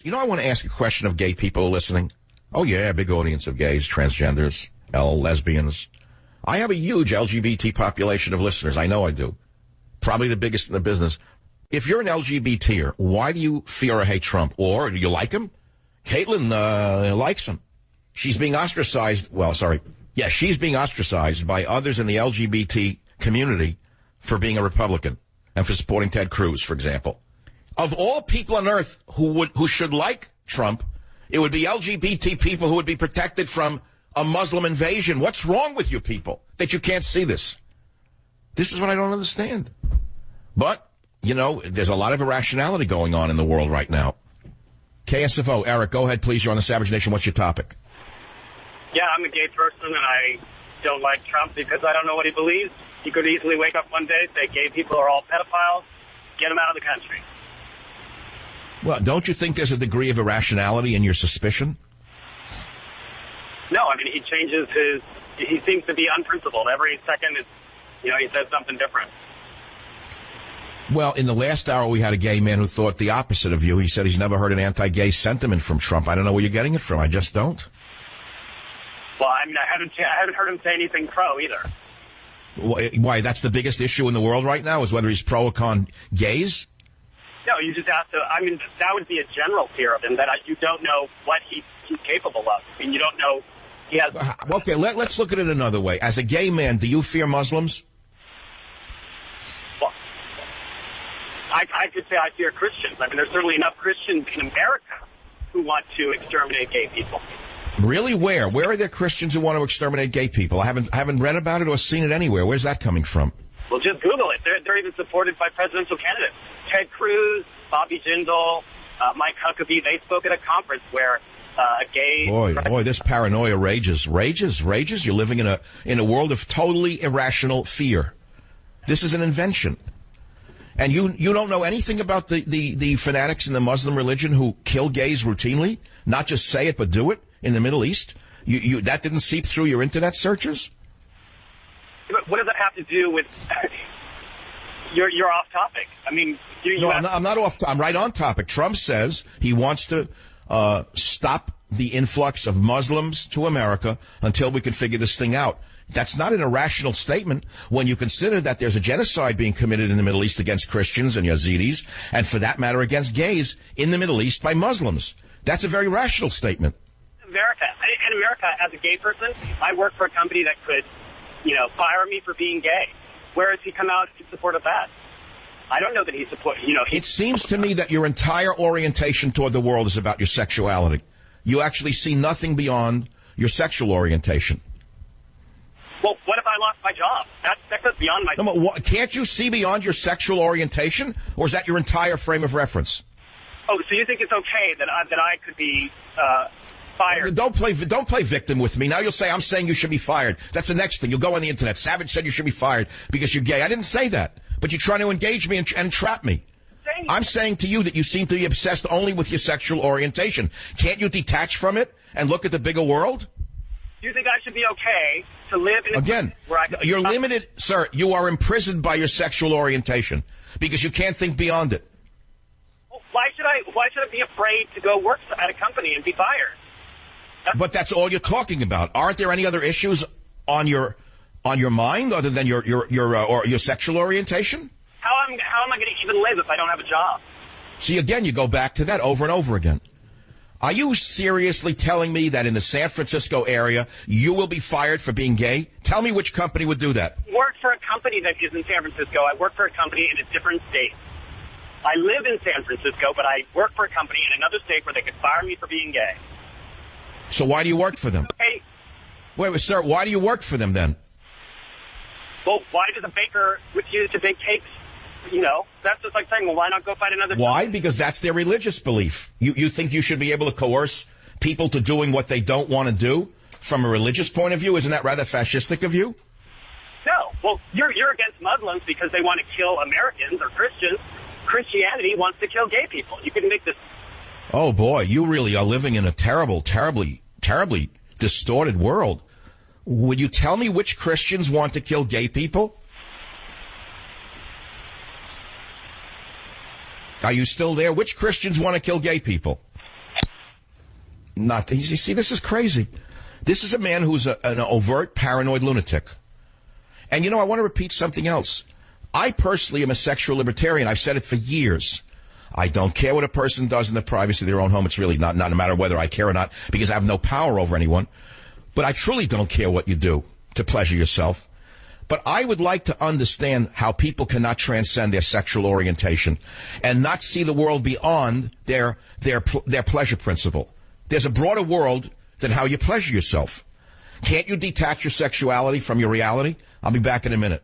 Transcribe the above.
You know, I want to ask a question of gay people listening. Oh, yeah, big audience of gays, transgenders, lesbians. I have a huge LGBT population of listeners. I know I do. Probably the biggest in the business. If you're an LGBTer, why do you fear or hate Trump? Or do you like him? Caitlin likes him. She's being ostracized. Well, sorry. Yeah, she's being ostracized by others in the LGBT community for being a Republican and for supporting Ted Cruz, for example. Of all people on earth who should like Trump, it would be LGBT people who would be protected from a Muslim invasion. What's wrong with you people that you can't see this? This is what I don't understand. But, you know, there's a lot of irrationality going on in the world right now. KSFO, Eric, go ahead, please. You're on the Savage Nation. What's your topic? Yeah, I'm a gay person, and I don't like Trump because I don't know what he believes. He could easily wake up one day, say gay people are all pedophiles, get them out of the country. Well, don't you think there's a degree of irrationality in your suspicion? No, I mean, he seems to be unprincipled. Every second, he says something different. Well, in the last hour, we had a gay man who thought the opposite of you. He said he's never heard an anti-gay sentiment from Trump. I don't know where you're getting it from. I just don't. Well, I mean, I haven't heard him say anything pro either. Why? That's the biggest issue in the world right now, is whether he's pro or con gays? No, you just have to. I mean, that would be a general fear of him, that you don't know what he's capable of. I mean, you don't know. He has. Okay, let's look at it another way. As a gay man, do you fear Muslims? Well, I could say I fear Christians. I mean, there's certainly enough Christians in America who want to exterminate gay people. Really? Where? Where are there Christians who want to exterminate gay people? I haven't read about it or seen it anywhere. Where's that coming from? Well, just Google it. They're even supported by presidential candidates. Ted Cruz, Bobby Jindal, Mike Huckabee, they spoke at a conference where a gay... Boy, this paranoia rages. You're living in a world of totally irrational fear. This is an invention. And you don't know anything about the fanatics in the Muslim religion who kill gays routinely? Not just say it, but do it in the Middle East? That didn't seep through your internet searches? What does that have to do with... You're off topic. I mean... I'm not off. I'm right on topic. Trump says he wants to stop the influx of Muslims to America until we can figure this thing out. That's not an irrational statement when you consider that there's a genocide being committed in the Middle East against Christians and Yazidis, and for that matter against gays in the Middle East by Muslims. That's a very rational statement. In America, as a gay person, I work for a company that could, fire me for being gay. Where has he come out in support of that? I don't know that he supports, It seems to me that your entire orientation toward the world is about your sexuality. You actually see nothing beyond your sexual orientation. Well, what if I lost my job? That goes beyond my... No, but can't you see beyond your sexual orientation? Or is that your entire frame of reference? Oh, so you think it's okay that I could be fired? Don't play victim with me. Now you'll say I'm saying you should be fired. That's the next thing. You'll go on the internet. Savage said you should be fired because you're gay. I didn't say that. But you're trying to engage me and trap me. I'm saying to you that you seem to be obsessed only with your sexual orientation. Can't you detach from it and look at the bigger world? Do you think I should be okay to live in a Again, where you're limited, sir. You are imprisoned by your sexual orientation because you can't think beyond it. Well, why should I be afraid to go work at a company and be fired? But that's all you're talking about. Aren't there any other issues on your mind other than your sexual orientation? How am I going to even live if I don't have a job? See, again, you go back to that over and over again. Are you seriously telling me that in the San Francisco area you will be fired for being gay? Tell me which company would do that. I work for a company that is in San Francisco. I work for a company in a different state. I live in San Francisco, but I work for a company in another state where they could fire me for being gay. So why do you work for them? Okay. Wait, sir, why do you work for them then? Well, why does a baker refuse to bake cakes? That's just like saying, well, why not go find another job? Why? Because that's their religious belief. You think you should be able to coerce people to doing what they don't want to do from a religious point of view? Isn't that rather fascistic of you? No. Well, you're against Muslims because they want to kill Americans or Christians. Christianity wants to kill gay people. You can make this... Oh, boy, you really are living in a terribly distorted world. Would you tell me which Christians want to kill gay people? Are you still there? Which Christians want to kill gay people? not to. You see, this is crazy. This is a man who's an overt paranoid lunatic. And, I want to repeat something else. I personally am a sexual libertarian. I've said it for years. I don't care what a person does in the privacy of their own home. It's really not no matter whether I care or not, because I have no power over anyone. But I truly don't care what you do to pleasure yourself. But I would like to understand how people cannot transcend their sexual orientation and not see the world beyond their pleasure principle. There's a broader world than how you pleasure yourself. Can't you detach your sexuality from your reality? I'll be back in a minute.